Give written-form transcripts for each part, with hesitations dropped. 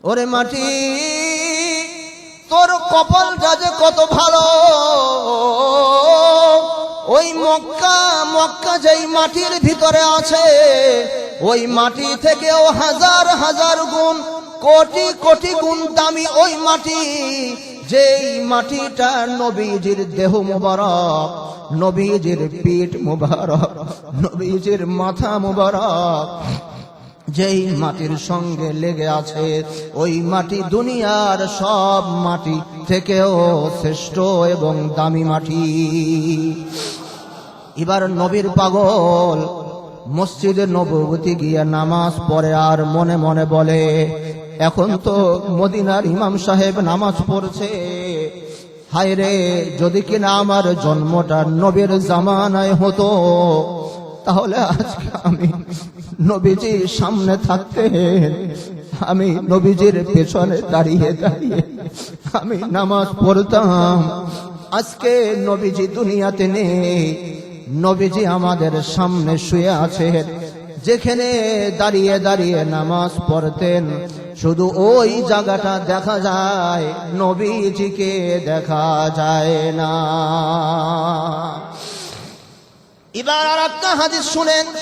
ওরে মাটি তোর কপালটা যে কত ভালো, ওই মক্কা যেই মাটির ভিতরে আছে, ওই মাটি থেকেও হাজার হাজার গুণ, কোটি কোটি গুণ দামি ওই মাটি। যেই মাটিটা নবীজির দেহ মুবারক, নবীজির পিঠ মুবারক, নবীজির মাথা মুবারক যেই মাটির সঙ্গে লেগে আছে, ওই মাটি দুনিয়ার সব মাটি থেকেও শ্রেষ্ঠ এবং দামি মাটি। এবার নবীর পাগল মসজিদে নববীতে গিয়ে নামাজ পড়ে আর মনে মনে বলে, এখন তো মদিনার ইমাম সাহেব নামাজ পড়ছে, হায় রে যদি কিনা আমার জন্মটা নবীর জামানায় হতো, তাহলে আজকে আমি নবীজির সামনে থাকতে, আমি নবীজির পেছনে দাঁড়িয়ে দাঁড়িয়ে আমি নামাজ পড়তাম। আজকে নবীজি দুনিয়াতে নেই, নবীজি আমাদের সামনে শুয়ে আছেন। যেখানে দাঁড়িয়ে দাঁড়িয়ে নামাজ পড়তেন, শুধু ওই জায়গাটা দেখা যায়, নবীজিকে দেখা যায় না। এবার আর একটা হাদিস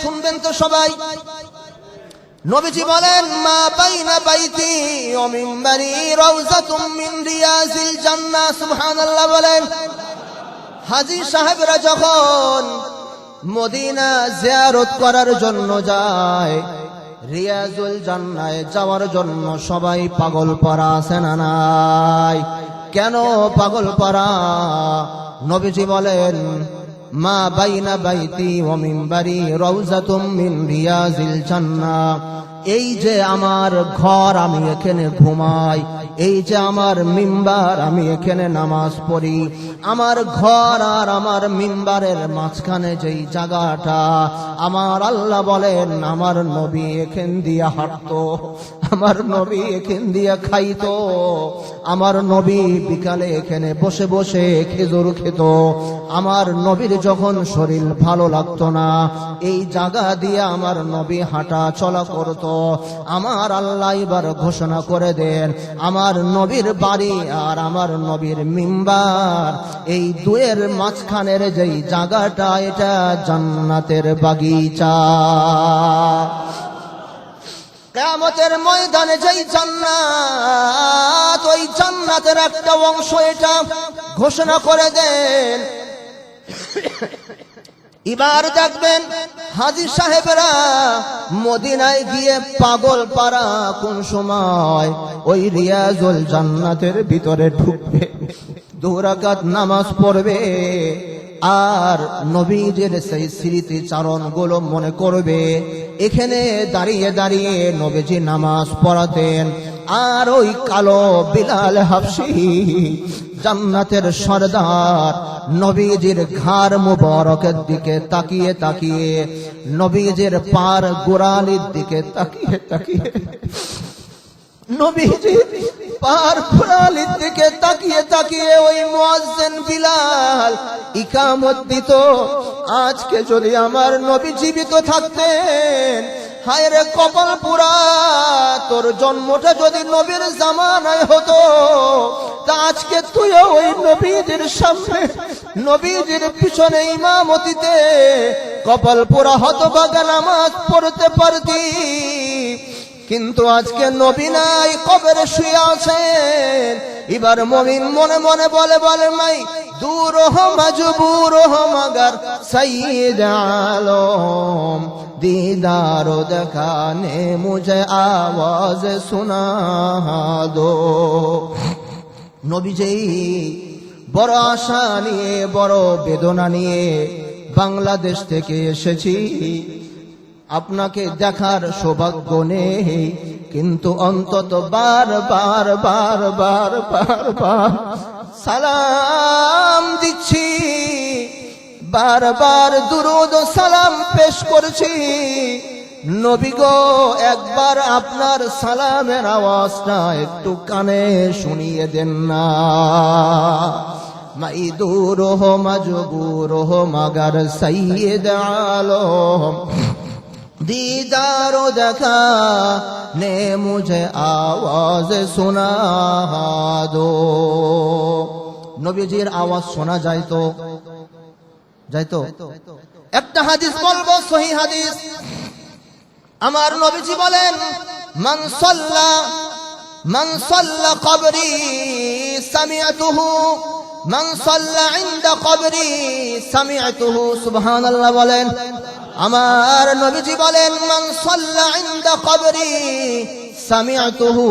শুনবেন তো সবাই। নবীজি বলেন, মা বাইনা বাইতি ওয়া মিনবারি রাউযাতুম মিন রিয়াজিল জান্নাহ। সুবহানাল্লাহ বলেন। হাজী সাহেবরা যখন মদিনা জিয়ারত করার জন্য যায়, রিয়াজুল জান্নাহে যাওয়ার জন্য সবাই পাগল পারা আছে না নাই? কেন পাগল পারা? নবীজি বলেন, মা বাইনা বাইতি ওয়া মিনবারি রাউযাতুম মিন রিয়াজিল জান্নাহ। এই যে আমার ঘর, আমি এখানে ঘুমাই, এই যে আমার মিম্বার, আমি এখানে নামাজ পড়ি, আমার ঘর আর আমার মিম্বারের মাঝখানে যেই জায়গাটা, আমার আল্লাহ বলেন আমার নবী এখান দিয়ে হাঁটতো, আমার নবী এখান দিয়ে খাইতো, আমার নবী বিকালে এখানে বসে বসে খেজুর খেত। আমার নবীর যখন শরীর ভালো লাগতো না, এই জায়গা দিয়ে আমার নবী হাঁটা চলা করত। আমার আল্লাহ এবার ঘোষণা করে দেন, আমার নবীর বাড়ি আর আমার নবীর মিম্বার, এই দুয়ের মাঝখানের যেই জায়গাটা, এটা জান্নাতের বাগিচা। কিয়ামতের ময়দানে যেই জান্নাত, ওই জান্নাতের একটা অংশ এটা ঘোষণা করে দেন। এবার দেখবেন হাজী সাহেবরা মদিনায় গিয়ে পাগল পারা কোন সময় ওই রিয়াজুল জান্নাতের ভিতরে ঢুকবে, 2 রাকাত নামাজ পড়বে আর নবীজির সেই স্মৃতিচারণ গুলো মনে করবে। এখানে দাঁড়িয়ে দাঁড়িয়ে নবীজি নামাজ পড়াতেন, আর ওই কালো বিলাল হাবশী জান্নাতের সরদার নবীজির ঘাড় মুবারকের দিকে তাকিয়ে তাকিয়ে, নবীজির পার গোড়ালির দিকে তাকিয়ে তাকিয়ে, নবীজির পার গোড়ালির দিকে তাকিয়ে তাকিয়ে ওই মুয়াজ্জিন বিলাল ইকামত দিত। আজকে যদি আমার নবী জীবিত থাকতেন, হায় রে কপাল পুরা, তোর জন্মটা যদি নবীর জামানায় হতো, তা আজকে তুইও ওই নবীজির সামনে, নবীজির পিছনে ইমামতিতে কপাল পুরা হতভাগা নামাজ পড়তে পারতি। কিন্তু আজকে নবী নাই, কবরে শুয়ে আছেন। এবার মুমিন মনে মনে বলে মাই দূর হো মজবুর হো মগর সৈয়দ আলম, दीदारो दिखाने मुझे आवाज सुना दो। নবীজি বড় আশা নিয়ে, বড় বেদনা নিয়ে বাংলাদেশ থেকে এসেছি, আপনাকে দেখার সৌভাগ্য নেই, কিন্তু অন্তত বার বার বার বার বার বার সালাম দিচ্ছি, বারবার দুরুদ সালাম পেশ করছি। নবী গো, একবার আপনার সালামের আওয়াজটা একটু কানে শুনিয়ে দেন না। মাই দূর হো মজবুর হো মগর সৈয়দ আলম, दीदार दिखाने मुझे आवाज सुना दो। নবীজির আওয়াজ শোনা যাইতো একটা হাদিস বলবো, সহিহ হাদিস। আমার নবীজি বলেন, মান সাল্লা কবরি সামিআতুহু, মান সাল্লা ইনদা কবরি সামিআতুহু। সুবহানাল্লাহ বলেন। আমার নবীজি বলেন, মান সাল্লা ইনদা কবরি সামিআতুহু।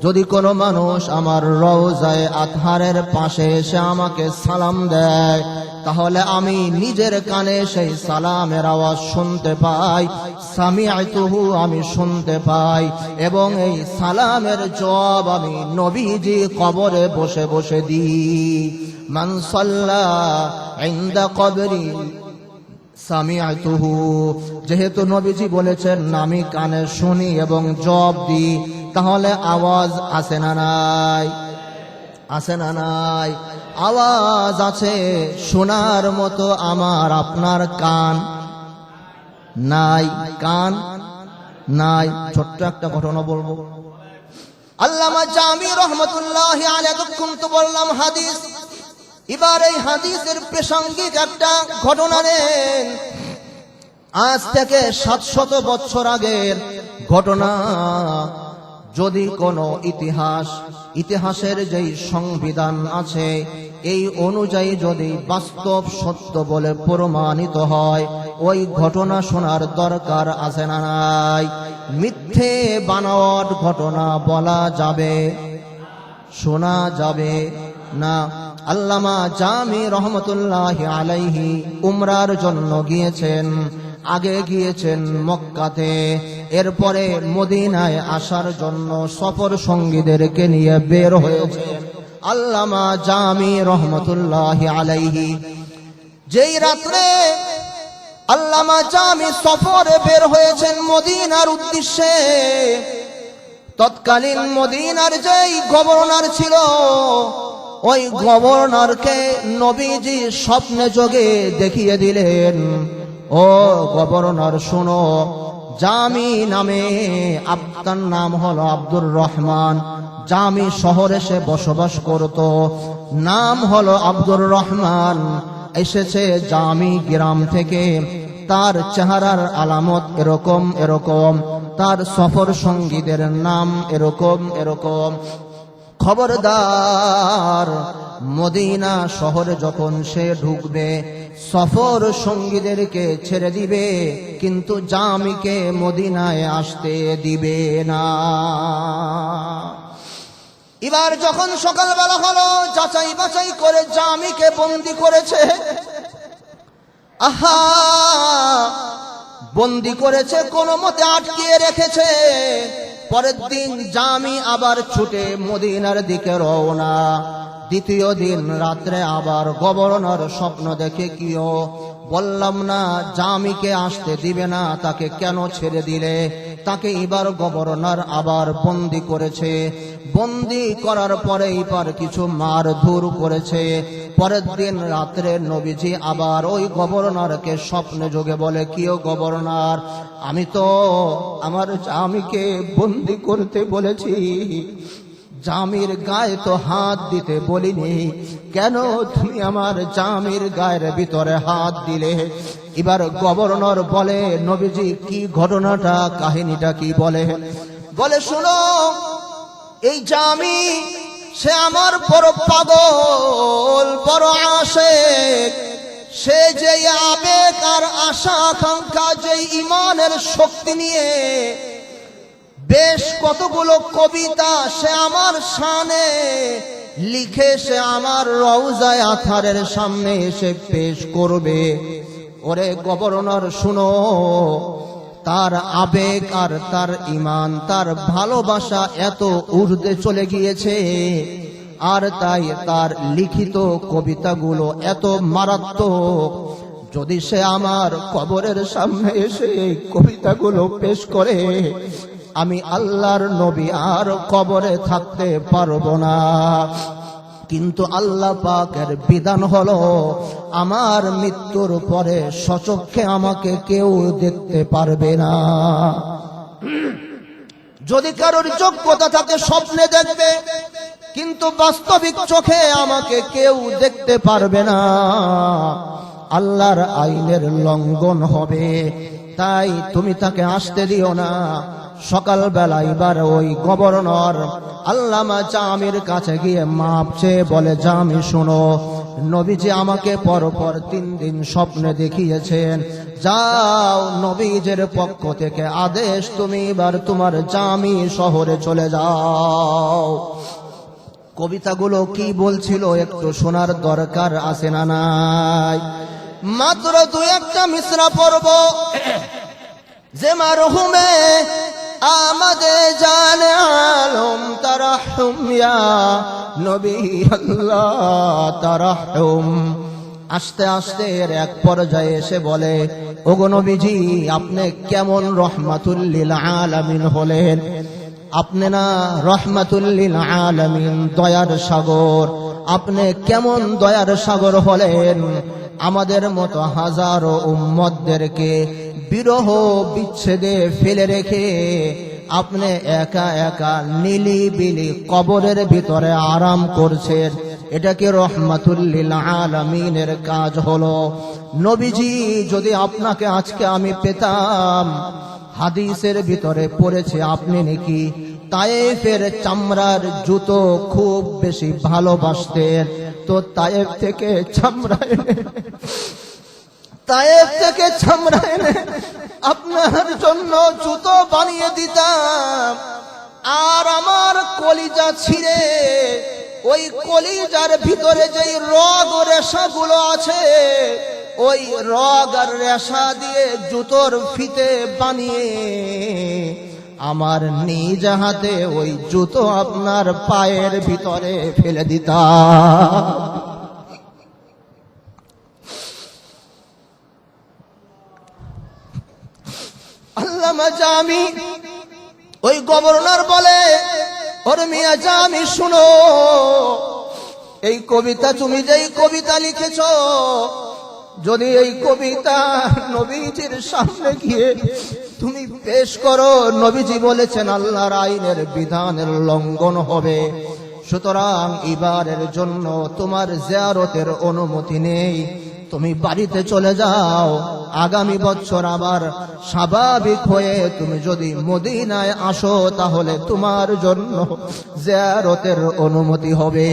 যদি কোনো মানুষ আমার রওজায়ে আতহারের পাশে এসে আমাকে সালাম দেয়, তাহলে আমি নিজের কানে সেই সালামের আওয়াজ শুনতে পাই, সামিআতুহু, আমি শুনতে পাই, এবং এই সালামের জবাব আমি নবীজি কবরে বসে বসে দিই। মান সাল্লা ইনদা কবরি সামিআতুহু। যেহেতু নবীজি বলেছেন আমি কানে শুনি এবং জবাব দিই, তাহলে আওয়াজ আছে না নাই? আছে না নাই? আওয়াজ আছে। শোনার মতো আমার আপনার কান নাই, কান নাই। ছোট্ট একটা ঘটনা বলবো। আল্লামা জামি রহমতুল্লাহি আলাইহি, এতক্ষণ তো বললাম হাদিস, এবার এই হাদিসের প্রাসঙ্গিক একটা ঘটনা নেন। আজ থেকে 700 বছর আগের ঘটনা। যদি কোনো ইতিহাসের যেই সংবিধান আছে, এই অনুযায়ী যদি বাস্তব সত্য বলে প্রমাণিত হয়, ওই ঘটনা শোনার দরকার আছে না নাই? মিথ্যে বানোয়াট ঘটনা বলা যাবে, শোনা যাবে না। আল্লামা জামি রহমতুল্লাহি আলাইহি উমরার জন্য গিয়েছেন। আগে গিয়েছেন মক্কাতে, এরপরে মদিনায় আসার জন্য সফর সঙ্গীদেরকে নিয়ে বের হয়েছেন আল্লামা জামি রহমতুল্লাহি আলাইহি। যেই রাত্রে আল্লামা জামি সফরে বের হয়েছেন মদিনার উদ্দেশ্যে, তৎকালীন মদিনার যেই গভর্নর ছিল, ওই গভর্নরকে নবীজি স্বপ্নে যোগে দেখিয়ে দিলেন, ও গভর্নর শোনো, জামি নামে, তার নাম হলো আব্দুর রহমান, জামি শহরে সে বসবাস করত, নাম হলো আব্দুর রহমান, এসেছে জামি গ্রাম থেকে। তার চেহারার আলামত এরকম এরকম, তার সফর সঙ্গীদের নাম এরকম এরকম। খবরদার, মদিনা শহরে যখন সে ঢুকবে, সফর সঙ্গীদেরকে ছেড়ে দিবে, কিন্তু জামিকে মদিনায় আসতে দিবে না। এবার যখন সকালবেলা হলো, যাচাই বাছাই করে জামিকে বন্দি করেছে। আহা, বন্দি করেছে, কোনো মতে আটকিয়ে রেখেছে। পরের দিন জামি আবার ছুটে মদিনার দিকে রওনা। দ্বিতীয় দিন রাত্রে আবার গভর্নর স্বপ্ন দেখে, কিও বললাম না জামিকে আসতে দিবে না, তাকে কেন ছেড়ে দিলে? তাকে এবার গভর্নর আবার বন্দি করেছে। বন্দি করার পরে এবার কিছু মারধর করেছে। পরের দিন রাত্রে নবীজি আবার ওই গভর্নরকে স্বপ্নে যোগে বলে, কিও গভর্নর, আমি তো আমার জামিকে বন্দি করতে বলেছি, জামির গায়ে তো হাত দিতে বলিনি, কেন তুমি আমার জামির গায়ের ভিতরে হাত দিলে? এবার গভর্নর বলে, নবীজি কি ঘটনাটা, কাহিনীটা কি? বলে শোনো, এই জামি সে আমার বড় পাগল, বড় আশিক। সে যে আবেগ আর আশা আকাঙ্ক্ষা, যে ইমানের শক্তি নিয়ে বেশ কতগুলো কবিতা সে আমার শানে লিখে সে আমার রওজায়ে আতহারের সামনে এসে পেশ করবে। ওরে গভর্নর শুনো, তার আবেগ আর তার ঈমান, তার ভালোবাসা এত ঊর্ধ্বে চলে গিয়েছে, আর তাই তার লিখিত কবিতাগুলো এত মারাত্মক। যদি সে আমার কবরের সামনে এসে এই কবিতাগুলো পেশ করে, আমি আল্লাহর নবী আর কবরে থাকতে পারবো না। কিন্তু আল্লাহ পাকের বিধান হলো আমার মৃত্যুর পরে সচক্ষে আমাকে কেউ দেখতে পারবে না। যদি কারোর যোগ্যতা থাকে স্বপ্নে দেখবে, কিন্তু বাস্তবিক চোখে আমাকে কেউ দেখতে পারবে না। আল্লাহর আইনের লঙ্ঘন হবে, তাই তুমি তাকে আসতে দিও না। সকালবেলা এবার ওই গভর্নর আল্লামা জামির কাছে গিয়ে মাপ চেয়ে বলে, জামি শোনো, নবীজি আমাকে পরপর 3 দিন স্বপ্নে দেখিয়েছেন। যাও, নবীজের পক্ষ থেকে আদেশ, তুমি এবার তোমার জামি শহরে চলে যাও। কবিতাগুলো কি বলছিল একটু শোনার দরকার আছে না নাই? মাত্র 2-1টা মিসরা পড়ব। যে মারহুমে আমাদে জানে আলম তারাহুম ইয়া নবী আল্লাহ তারাহুম। আস্তে আস্তে এর এক পর্যায়ে এসে বলে, ওগো নবীজি, আপনি কেমন রহমাতুল লিল আলামিন হলেন? আপনি না রহমাতুল লিল আলামিন, দয়ার সাগর। আপনি কেমন দয়ার সাগর হলেন? আমাদের মতো হাজারো উম্মতদেরকে বিরহ বিচ্ছেদে ফেলে রেখে আপনি একা একা নিলিবিলি কবরের ভিতরে আরাম করছেন। এটা কি রহমাতুল লিল আলামিনের কাজ হলো? নবীজি, যদি আপনাকে আজকে আমি পেতাম, হাদিসের ভিতরে পড়েছে আপনি নাকি তায়েফের চামড়ার জুতো খুব বেশি ভালোবাসতেন। তো তায়েফ থেকে চামড়া এনে আপনার জন্য জুতো বানিয়ে দিতাম। আর আমার কলিজা ছিঁড়ে ওই কলিজার ভিতরে যেই রগ ও রেশাগুলো আছে, ওই রগ আর রেশা দিয়ে জুতোর ফিতে বানিয়ে আমার নিজ হাতে ওই জুতো আপনার পায়ের ভিতরে ফেলে দিতাম। আল্লামা জামি, ওই গভর্নর বলে, ওরে মিয়া জামি শুনো, এই কবিতা তুমি যেই কবিতা লিখেছ, যদি এই কবিতা নবীজির সামনে গিয়ে তুমি পেশ করো, নবীজি বলেছেন আল্লাহর আইনের বিধানের লঙ্ঘন হবে। সুতরাং এবারের জন্য তোমার জিয়ারতের অনুমতি নেই, তুমি বাড়িতে চলে যাও। আগামী বছর আবার স্বাভাবিক হয়ে তুমি যদি মদিনায় আসো, তাহলে তোমার জন্য জিয়ারতের অনুমতি হবে।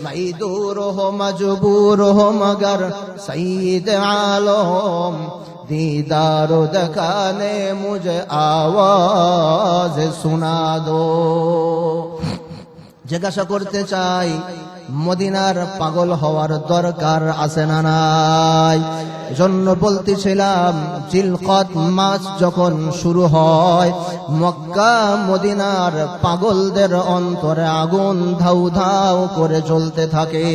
मैं दूर हो मजबूर हो मगर सईद आलम दीदार दिखाने मुझे आवाज सुना दो। জিজ্ঞাসা করতে চাই, মদিনার পাগল হওয়ার দরকার আছে না নাই? জন্য বলতেছিলাম, জিলকত মাস যখন শুরু হয়, মক্কা মদিনার পাগলদের অন্তরে আগুন ধাউ ধাউ করে জ্বলতে থাকে।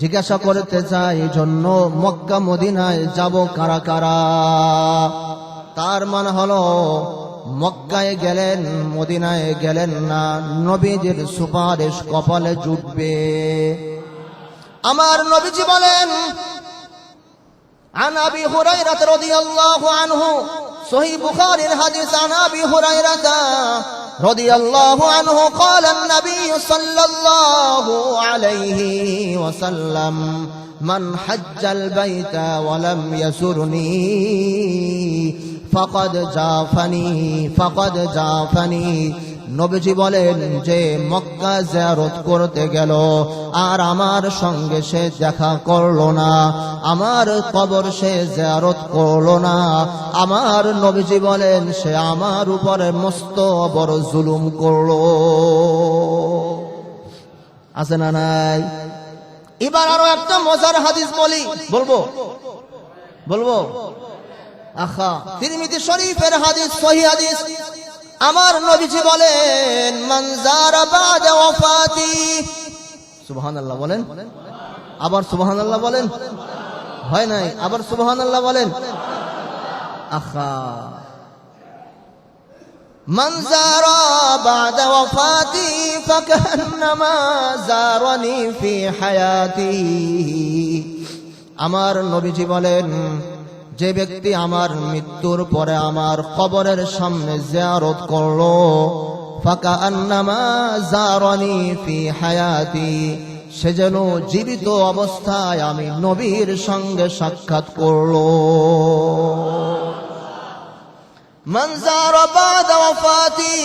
জিজ্ঞাসা করতে চাই, জন্য মক্কা মদিনায় যাব কারা কারা? তার মানে হলো মক্কায় গেলেন, মদিনায় গেলেন না, নবীজির সুপারিশ কপালে জুটবে। আমার নবীজি বলেন, عن أبي هريرة رضي الله عنه صحيح بخاري الحديث عن أبي هريرة رضي الله عنه قال النبي صلى الله عليه وسلم من حج البيت ولم يسرني فقد জাফানি। নবীজি বলেন, যে মক্কা জিয়ারত করতে গেল আর আমার সঙ্গে সে দেখা করলো না, আমার কবর সে জিয়ারত করলো না, আমার নবীজি বলেন সে আমার উপরে মস্ত বড় জুলুম করলো। আছে না নাই? এবার আরো একটা মজার হাদিস বলবো আখা, তিরমিজি শরীফের হাদিস, সহিহ হাদিস। আমার নবীজি বলেন, মান যারা বাদা ওয়াফাতি, সুবহানাল্লাহ বলেন, আবার সুবহানাল্লাহ বলেন, হয় নাই, আবার সুবহানাল্লাহ বলেন। আখা, মান যারা বাদা ওয়াফাতি ফাকান্নামা যারানি ফি হায়াতি। আমার নবীজি বলেন, যে ব্যক্তি আমার মৃত্যুর পরে আমার কবরের সামনে জিয়ারত করলো, ফাকান্নামা যারানি ফি হায়াতি, সে যেন জীবিত অবস্থায় আমি নবীর সঙ্গে সাক্ষাৎ করলো। মান যারা বাদা ওয়াফাতি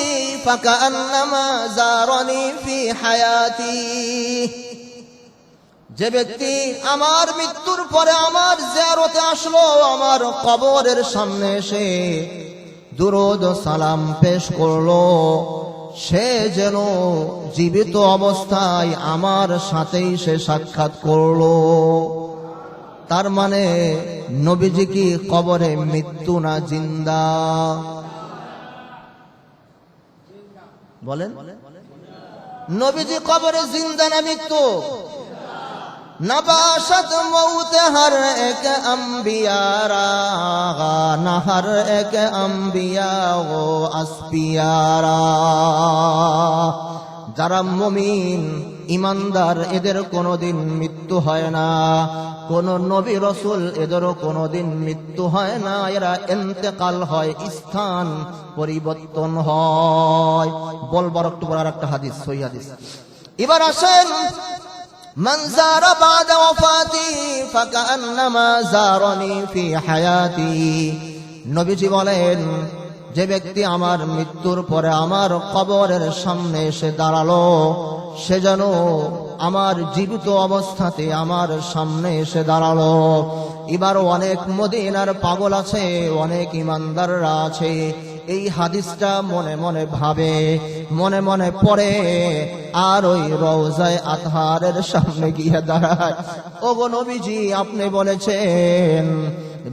ফাকান্নামা যারানি ফি হায়াতি। যে ব্যক্তি আমার মৃত্যুর পরে আমার জিয়ারতে আসলো, আমার কবরের সামনে এসে দুরূদ ও সালাম পেশ করলো, সে যেন জীবিত অবস্থায় আমার সাথেই সে সাক্ষাৎ করলো। তার মানে নবীজি কি কবরে মৃত্যু না জিন্দা? বলেন, নবীজি কবরে জিন্দা না মৃত্যু? नबाशत मौत हर एक अंबियारा, न हर एक अंबिया वो আসপিয়ারা। যারা মুমিন ইমানদার এদের কোনোদিন মৃত্যু হয় না, কোন নবী রাসূল এদেরও কোনোদিন মৃত্যু হয় না। এরা ইন্তেকাল হয়, স্থান পরিবর্তন হয়। বলবার একটু পর একটা হাদিস, সহিহ হাদিস। এবার আসেন, মান যারা বাদা ওয়াফাতি ফাকান্নামা যারানি ফি হায়াতি। নবীজি বলেন, যে ব্যক্তি আমার মৃত্যুর পরে আমার কবরের সামনে এসে দাঁড়ালো, সে যেন আমার জীবিত অবস্থাতে আমার সামনে এসে দাঁড়ালো। এবার অনেক মদিনার পাগল আছে, অনেক ইমানদাররা আছে, এই হাদিসটা মনে মনে ভাবে, মনে মনে পড়ে, আর ওই রওজায়ে আতহারের সামনে গিয়ে দাঁড়ায়। ওগো নবীজি, আপনি বলেছেন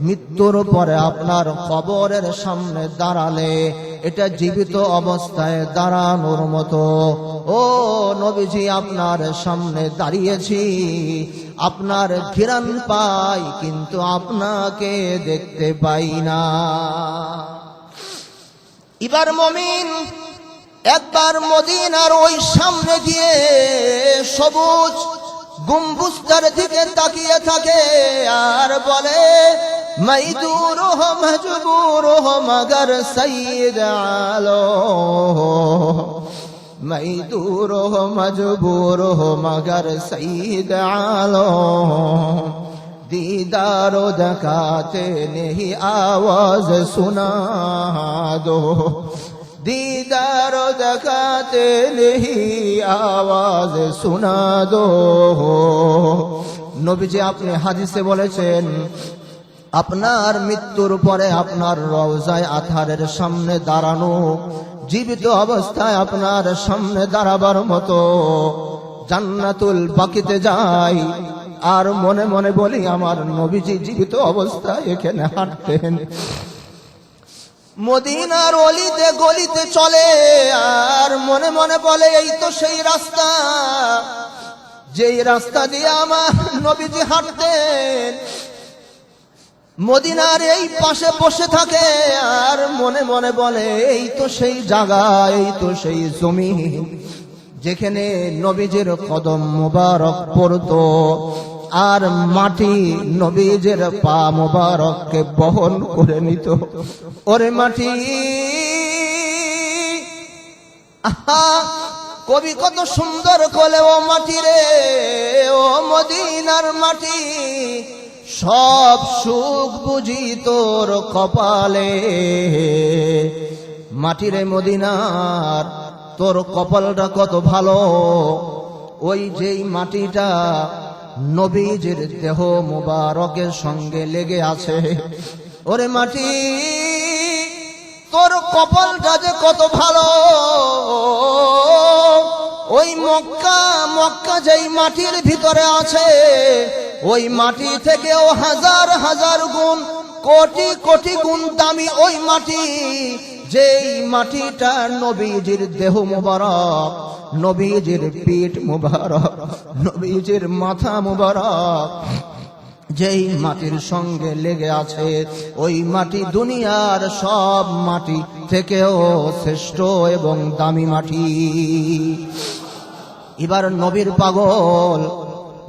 মৃত্যুর পরে আপনার কবরের সামনে দাঁড়ালে এটা জীবিত অবস্থায় দাঁড়ানোর মতো। ও নবীজি, আপনার সামনে দাঁড়িয়েছি, আপনার ঘিরান পাই, কিন্তু আপনাকে দেখতে পাই না। এবার মুমিন একবার মদিনার ওই সামনে গিয়ে সবুজ গম্বুজটার দিকে তাকিয়ে থাকে আর বলে, मैं दूर हो मजबूर हो मगर सईद आलो, मैं दूर हो मजबूर हो मगर सईद आलो, दीदारो दकाते नहीं आवाज सुना दो, दीदारो दकाते नहीं आवाज सुना दो। নবীজি আপনি হাদিসে বলেছেন, আপনার মৃত্যুর পরে আপনার রওজায়ে আতহারের সামনে দাঁড়ানো, জীবিত অবস্থায় আপনার সামনে দাঁড়াবার মতো। জান্নাতুল বাকিতে যাই আর মনে মনে বলি, আমার নবীজি জীবিত অবস্থায় এখানে হাঁটতেন। মদিনার অলিতে গলিতে চলে আর মনে মনে বলে, এই তো সেই রাস্তা, যেই রাস্তা দিয়ে আমার নবীজি হাঁটতেন। মদিনার এই পাশে বসে থাকে আর মনে মনে বলে, এই তো সেই জায়গা, এই তো সেই জমিন যেখানে নবীজির কদম মোবারক পড়তো, আর মাটি নবীজির পা মোবারককে বহন করে নিত। ওরে মাটি, আহা, কবি কত সুন্দর কোলে, ও মাটি রে, ও মদিনার মাটি, সব সুখ বুঝি তোর কপালে। মাটিরে মদিনার, তোর কপালটা কত ভালো, ওই যেই মাটিটা নবীজির দেহ মোবারকের সঙ্গে লেগে আছে। ওরে মাটি, তোর কপালটা যে কত ভালো, ওই মক্কা, মক্কা যেই মাটির ভিতরে আছে, ওই মাটি থেকেও হাজার হাজার গুণ, কোটি কোটি গুণ দামি ওই মাটি, যেই মাটিটা নবীজির দেহ মোবারক, নবীজির পিঠ মোবারক, নবীজির মাথা মোবারক, যেই মাটির সঙ্গে লেগে আছে ওই মাটি দুনিয়ার সব মাটি থেকেও শ্রেষ্ঠ এবং দামি মাটি। এবার নবীর পাগল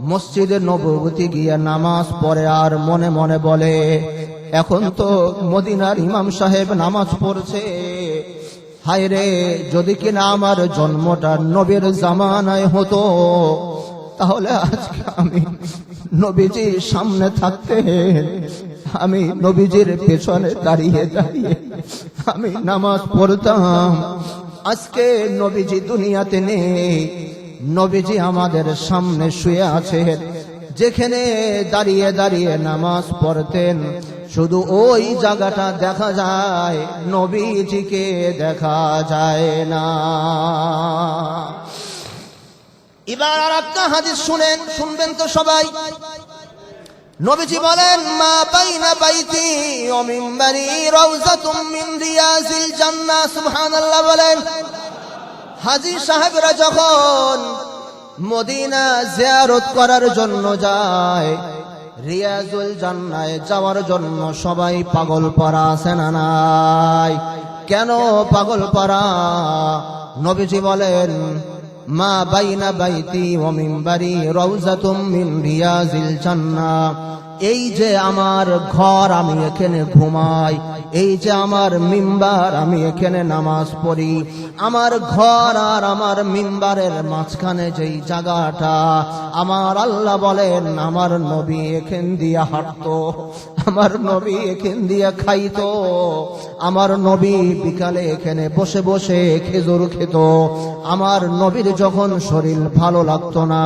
মসজিদে নববীতে গিয়ে নামাজ পড়ে আর মনে মনে বলে, এখন তো মদিনার ইমাম সাহেব নামাজ পড়ছে, হায় রে যদি কিনা আমার জন্মটা নবীর জামানায় হতো, তাহলে আজকে আমি নবীজির সামনে থাকতে, আমি নবীজির পেছনে দাঁড়িয়ে দাঁড়িয়ে আমি নামাজ পড়তাম। আজকে নবীজি দুনিয়াতে নেই, নবীজি আমাদের সামনে শুয়ে আছেন। যেখানে দাঁড়িয়ে দাঁড়িয়ে নামাজ পড়তেন শুধু ওই জায়গাটা দেখা যায়, নবীজিকে দেখা যায় না। এবার আর একটা হাদিস শুনবেন তো সবাই। নবীজি বলেন, মা বাইনা বাইতি ওয়া মিনবারি রাউযাতুম মিন রিয়াজিল জান্নাহ। সুবহানাল্লাহ বলেন। হাজী সাহেবরা যখন মদিনা জিয়ারত করার জন্য যায়, রিয়াজুল জান্নাহে যাওয়ার জন্য সবাই পাগল পারা আছে না নাই? কেন পাগল পারা? নবীজি বলেন, মা বাইনা বাইতি ওয়া মিনবারি রাউযাতুম মিন রিয়াজিল জান্নাহ। এই যে আমার ঘর, আমি এখানে ঘুমাই, এই যে আমার মিম্বার, আমি এখানে নামাজ পড়ি, আমার ঘর আর আমার মিম্বারের মাঝখানে যেই জায়গাটা, আমার আল্লাহ বলেন আমার নবী এখান দিয়ে হাঁটতো, আমার নবী এখান দিয়ে খাইতো, আমার নবী বিকালে এখানে বসে বসে খেজুর খেত, আমার নবীর যখন শরীর ভালো লাগতো না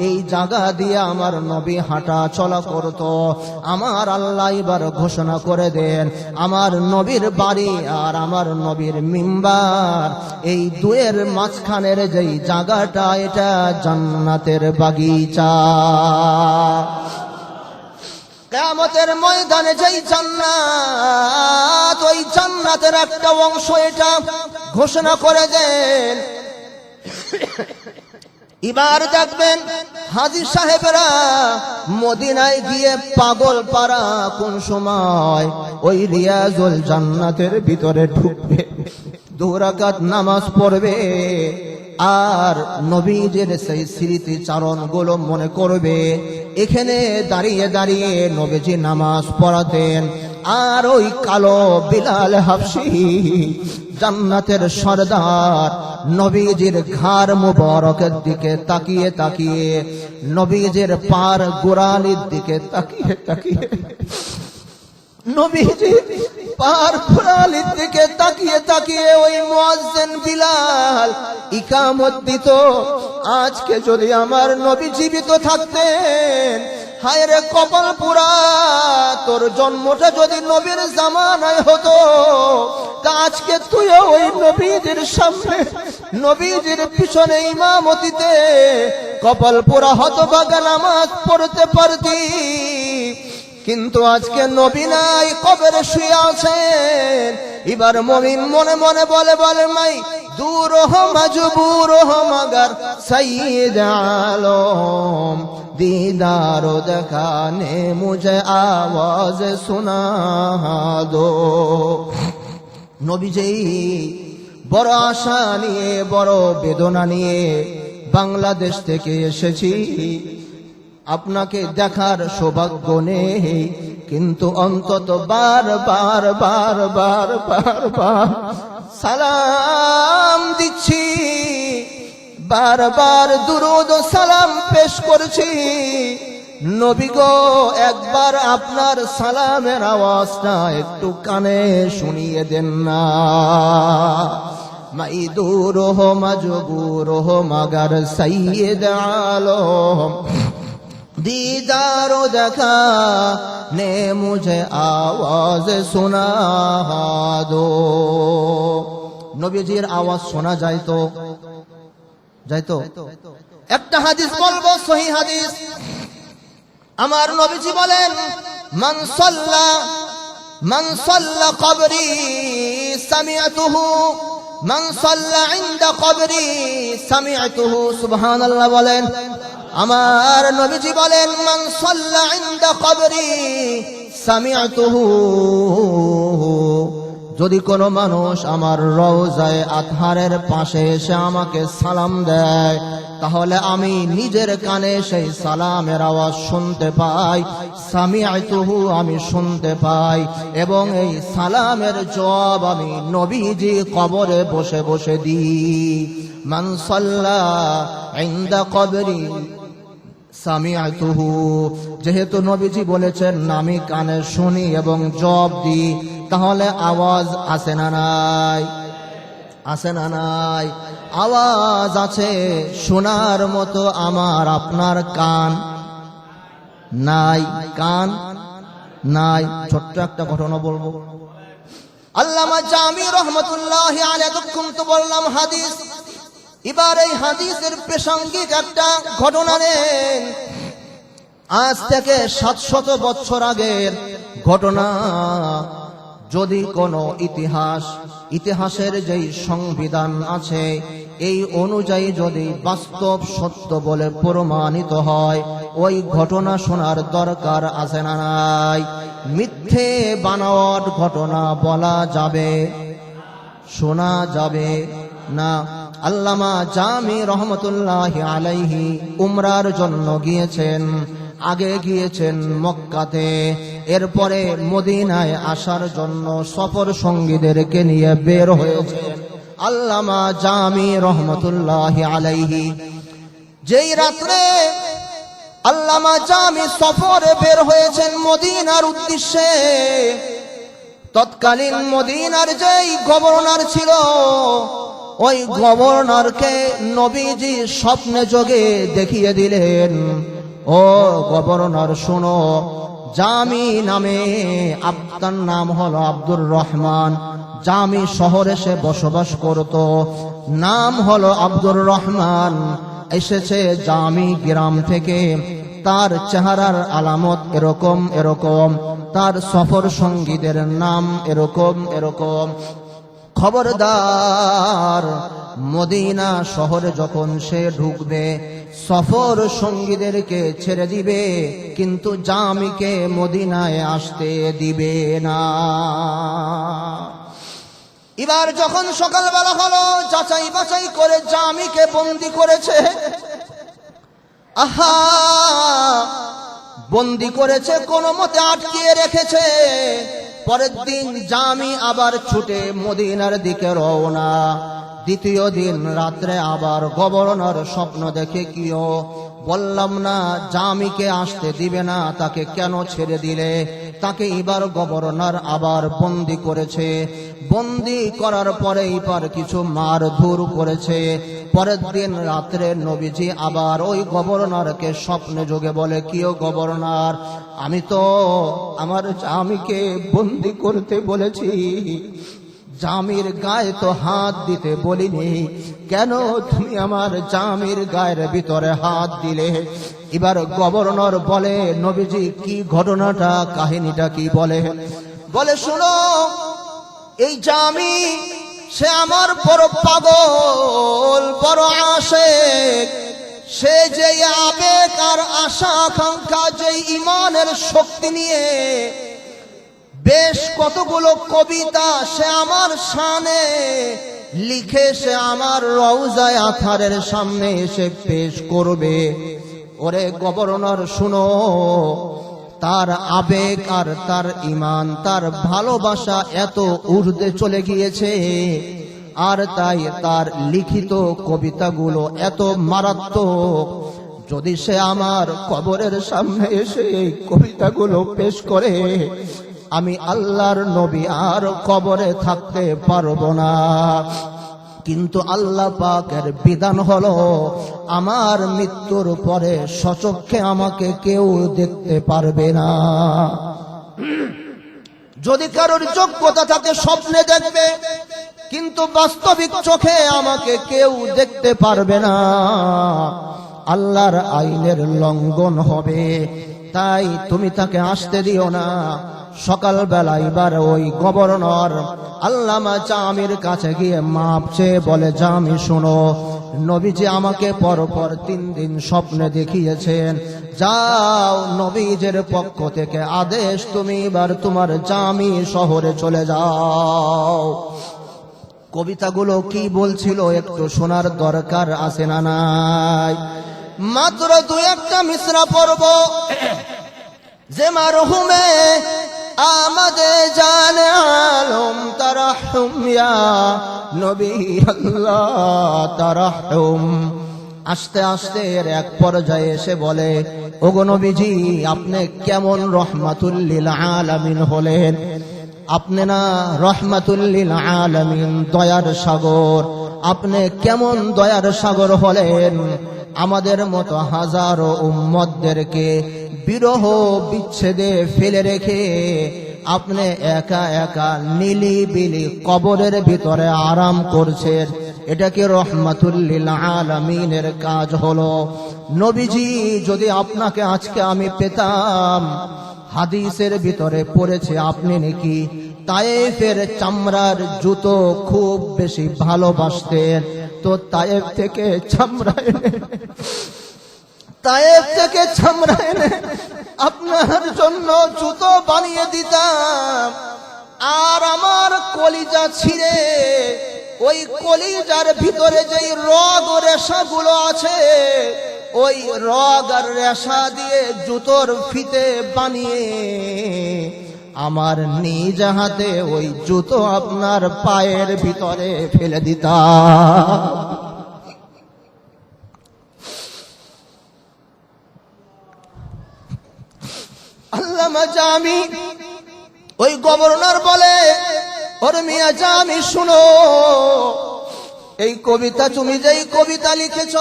এই জায়গা দিয়ে আমার নবী হাঁটা চলা করত। আমার আল্লাহ এবার ঘোষণা করে দেন, আমার নবীর বাড়ি আর আমার নবীর মিম্বার এই দুয়ের মাঝখানের যেই জায়গাটা, এটা জান্নাতের বাগিচা। কিয়ামতের ময়দানে যেই জান্নাত, ওই জান্নাতের একটা অংশ এটা ঘোষণা করে দেন। এবার দেখবেন হাজী সাহেবরা মদিনায় গিয়ে পাগল পারা কোন সময় ওই রিয়াজুল জান্নাতের ভিতরে ঢুকবে, 2 রাকাত নামাজ পড়বে আর নবীজির সেই স্মৃতিচারণ গুলো মনে করবে। এখানে দাঁড়িয়ে দাঁড়িয়ে নবীজি নামাজ পড়াতেন, আর ওই কালো বিলাল হাবশী জান্নাতের সরদার নবীজির ঘাড় মুবারকের দিকে তাকিয়ে তাকিয়ে, নবীজির পার গোড়ালির দিকে তাকিয়ে তাকিয়ে, নবীজির পার গোড়ালির দিকে তাকিয়ে তাকিয়ে ওই মুয়াজ্জিন বিলাল ইকামত দিত। আজকে যদি আমার নবী জীবিত থাকতেন, হায় রে কপাল পুরা, তোর জন্মটা যদি নবীর জামানায় হতো, তা আজকে তুইও ওই নবীজির সামনে নবীজির পিছনে ইমামতিতে কপাল পুরা হতভাগা নামাজ পড়তে পারতি। কিন্তু আজকে নবী নাই, কবরে শুয়ে আছেন। এবার মুমিন মনে মনে বলে মাই দূর হো মজবুর হো মগর সৈয়দ আলম दीदार दिखाने मुझे आवाज सुना दो। নবীজি বড় আশা নিয়ে বড় বেদনা নিয়ে বাংলাদেশ থেকে এসেছি, আপনাকে দেখার সৌভাগ্য নেই, কিন্তু অন্তত বার বার বার বার বার বার সালাম দিচ্ছি, বারবার দুরূদ ও সালাম পেশ করছি। নবী গো, একবার আপনার সালামের আওয়াজটা একটু কানে শুনিয়ে দেন না। মাই দূর হো মজবুর হো মগর সৈয়দ আলম दीदार देखा ने मुझे आवाज सुना दो। নবীজির আওয়াজ শোনা যায় তো? একটা হাদিস বলবো, সহিহ হাদিস। আমার নবীজি বলেন, মান সাল্লা কবরি সামিআতুহু, মান সাল্লা ইনদা কবরি সামিআতুহু। সুবহানাল্লাহ বলেন। আমার নবীজি বলেন মান সাল্লা ইনদা কবরি সামিআতুহু, যদি কোনো মানুষ আমার রওজায়ে আতহারের পাশে এসে আমাকে সালাম দেয়, তাহলে আমি নিজের কানে সেই সালামের আওয়াজ শুনতে পাই, সামিআতুহু, আমি শুনতে পাই, এবং এই সালামের জবাব আমি নবীজি কবরে বসে বসে দিই। মান সাল্লা ইনদা কবরি সামিআতুহু, যেহেতু নবীজি বলেছেন আমি কানে শুনি এবং জবাব দিই, তাহলে আওয়াজ আছে না নাই? আছে না নাই? আওয়াজ আছে, শোনার মতো আমার আপনার কান নাই, কান নাই। ছোট্ট একটা ঘটনা বলবো। আল্লামা জামি রহমতুল্লাহি আলাইহি, এতক্ষণ তো বললাম হাদিস, এবার এই হাদিসের প্রাসঙ্গিক একটা ঘটনা নেন। আজ থেকে 700 বছর আগের ঘটনা। যদি কোনো ইতিহাসের যেই সংবিধান আছে এই অনুযায়ী যদি বাস্তব সত্য বলে প্রমাণিত হয়, ওই ঘটনা শোনার দরকার আছে না নাই? মিথ্যে বানোয়াট ঘটনা বলা যাবে, শোনা যাবে না। আল্লামা জামি রহমতুল্লাহি আলাইহি উমরার জন্য গিয়েছেন। আগে গিয়েছেন মক্কাতে, এরপরে মদিনায় আসার জন্য সফর সঙ্গীদেরকে নিয়ে বের হয়েছেন আল্লামা জামি রহমতুল্লাহি আলাইহি। যেই রাত্রে আল্লামা জামি সফরে বের হয়েছেন মদিনার উদ্দেশ্যে, তৎকালীন মদিনার যেই গভর্নর ছিল, ওই গভর্নরকে নবীজি স্বপ্নে যোগে দেখিয়ে দিলেন, ও গভর্নর শোনো, জামি নামে, তার নাম হলো আব্দুর রহমান, জামি শহরে সে বসবাস করত, নাম হলো আব্দুর রহমান, এসেছে জামি গ্রাম থেকে, তার চেহারার আলামত এরকম এরকম, তার সফর সঙ্গীদের নাম এরকম এরকম। খবরদার, মদিনা শহরে যখন সে ঢুকবে সফর সঙ্গীদেরকে ছেড়ে দিবে, কিন্তু জামিকে মদিনায় আসতে দিবে না। এবার যখন সকালবেলা হলো, যাচাই বাছাই করে জামিকে বন্দি করেছে। আহা, বন্দি করেছে, কোনো মতে আটকিয়ে রেখেছে। পরের দিন জামি আবার ছুটে মদিনার দিকে রওনা। দ্বিতীয় দিন রাত্রে আবার গভর্নর স্বপ্ন দেখে, কিও বললাম না জামিকে আসতে দিবে না, তাকে কেন ছেড়ে দিলে? তাকে এবার গভর্নর আবার বন্দি করেছে। বন্দি করার পরে এবার কিছু মারধর করেছে। পরের দিন রাত্রে নবীজি আবার ওই গভর্নরকে স্বপ্নে যোগে বলে, কিও গভর্নর, আমি তো আমার জামিকে বন্দি করতে বলেছি, জামির গায়ে তো হাত দিতে বলিনি, কেন তুমি আমার জামির গায়ের ভিতরে হাত দিলে? এবার গভর্নর বলে, নবীজি কি ঘটনাটা, কাহিনীটা কি? বলে শোনো, এই জামি সে আমার বড় পাগল, বড় আশেক, সে যে আবেগ আর আশা আকাঙ্ক্ষা, যে ইমানের শক্তি নিয়ে বেশ কতগুলো কবিতা সে আমার শানে লিখে সে আমার রওজায়ে আতহারের সামনে এসে পেশ করবে। ওরে গভর্নর শুনো, তার আবেগ আর তার ঈমান, তার ভালোবাসা এত ঊর্ধ্বে চলে গিয়েছে, আর তাই তার লিখিত কবিতাগুলো এত মারাত্মক। যদি সে আমার কবরের সামনে এসে এই কবিতাগুলো পেশ করে, আমি আল্লাহর নবী আর কবরে থাকতে পারবো না। কিন্তু আল্লাহ পাকের বিধান হলো, আমার মৃত্যুর পরে সচক্ষে আমাকে কেউ দেখতে পারবে না। যদি কারোর যোগ্যতা থাকে স্বপ্নে দেখবে, কিন্তু বাস্তবিক চোখে আমাকে কেউ দেখতে পারবে না। আল্লাহর আইনের লঙ্ঘন হবে, তাই তুমি তাকে আসতে দিও না। সকালবেলা এবার ওই গভর্নর আল্লামা জামির কাছে গিয়ে মাপ চেয়ে বলে, জামি শোনো, নবীজি আমাকে পরপর 3 দিন স্বপ্নে দেখিয়েছেন, যাও নবীজের পক্ষ থেকে আদেশ, তুমি এবার তোমার জামি শহরে চলে যাও। কবিতাগুলো কি বলছিল একটু শোনার দরকার আছে না নাই? মাত্র 2-1টা মিসরা পড়ব। যে মারহুমে আমাদে জানে আলম তারাহুম ইয়া নবী আল্লাহ তারাহুম। আস্তে আস্তে এর এক পর্যায়ে এসে বলে, ওগো নবীজি, আপনি কেমন রহমাতুল লিল আলামিন হলেন? আপনি না রহমাতুল লিল আলামিন, দয়ার সাগর, আপনি কেমন দয়ার সাগর হলেন? আমাদের মতো হাজারো উম্মতদেরকে বিরহ বিচ্ছেদে ফেলে রেখে আপনি একা একা নিলিবিলি কবরের ভিতরে আরাম করছেন। এটা কি রহমাতুল লিল আলামিনের কাজ হলো? নবীজি, যদি আপনাকে আজকে আমি পেতাম, হাদিসের ভিতরে পড়েছে আপনি নাকি তায়েফের চামড়ার জুতো খুব বেশি ভালোবাসতেন, তো তায়েফ থেকে চামড়া এনে আপনার জন্য জুতো বানিয়ে দিতাম। আর আমার কলিজা ছিঁড়ে ওই কলিজার ভিতরে যেই রগ ও রেশাগুলো আছে, ওই রগ আর রেশা দিয়ে জুতোর ফিতে বানিয়ে আমার নিজ হাতে ওই জুতো আপনার পায়ের ভিতরে ফেলে দিতাম। আল্লামা জামি, ওই গভর্নর বলে, ওরে মিয়া জামি শুনো, এই কবিতা, তুমি যেই কবিতা লিখেছ,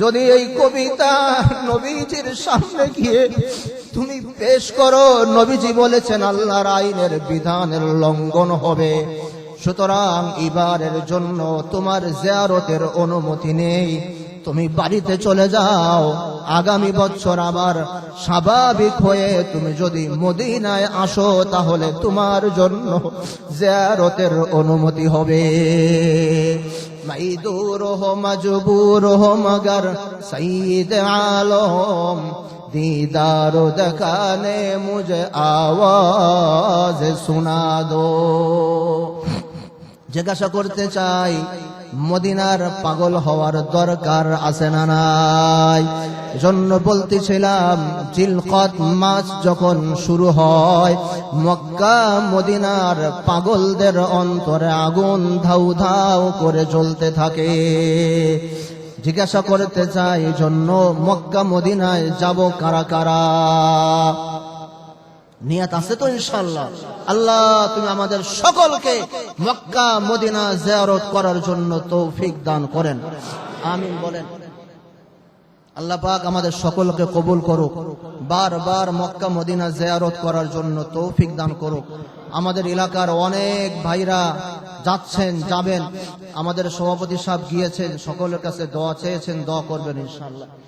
যদি এই কবিতা নবীজির সামনে গিয়ে তুমি পেশ করো, নবীজি বলেছেন আল্লাহর আইনের বিধানের লঙ্ঘন হবে। সুতরাং এবারের জন্য তোমার জিয়ারতের অনুমতি নেই, তুমি বাড়িতে চলে যাও। আগামী বছর আবার স্বাভাবিক হয়ে তুমি যদি মদিনায় আসো, তাহলে তোমার জন্য জিয়ারতের অনুমতি হবে। মাইদুর হো মজবুর হো মগর সঈদ আলম, दीदार दिखाने मुझे आवाज सुना दो। জিজ্ঞাসা করতে চাই, মদিনার পাগল হওয়ার দরকার আছে না নাই? জন্য বলতেছিলাম, জিলকদ মাস যখন শুরু হয়, মক্কা মদিনার পাগলদের অন্তরে আগুন ধাউ ধাউ করে জ্বলতে থাকে। জিজ্ঞাসা করতে চাই, জন্য মক্কা মদিনায় যাব কারা কারা? নিয়ত আছে তো ইনশাআল্লাহ? আল্লাহ তুমি আমাদের সকলকে মক্কা মদিনা জিয়ারত করার জন্য তৌফিক দান করেন, আমিন বলেন। আল্লাহ পাক আমাদের সকলকে কবুল করুক, বারবার মক্কা মদিনা জিয়ারত করার জন্য তৌফিক দান করুক। আমাদের এলাকার অনেক ভাইরা যাচ্ছেন, যাবেন। আমাদের সভাপতি সাহেব গিয়েছেন, সকলের কাছে দোয়া চেয়েছেন, দোয়া করবেন ইনশাআল্লাহ।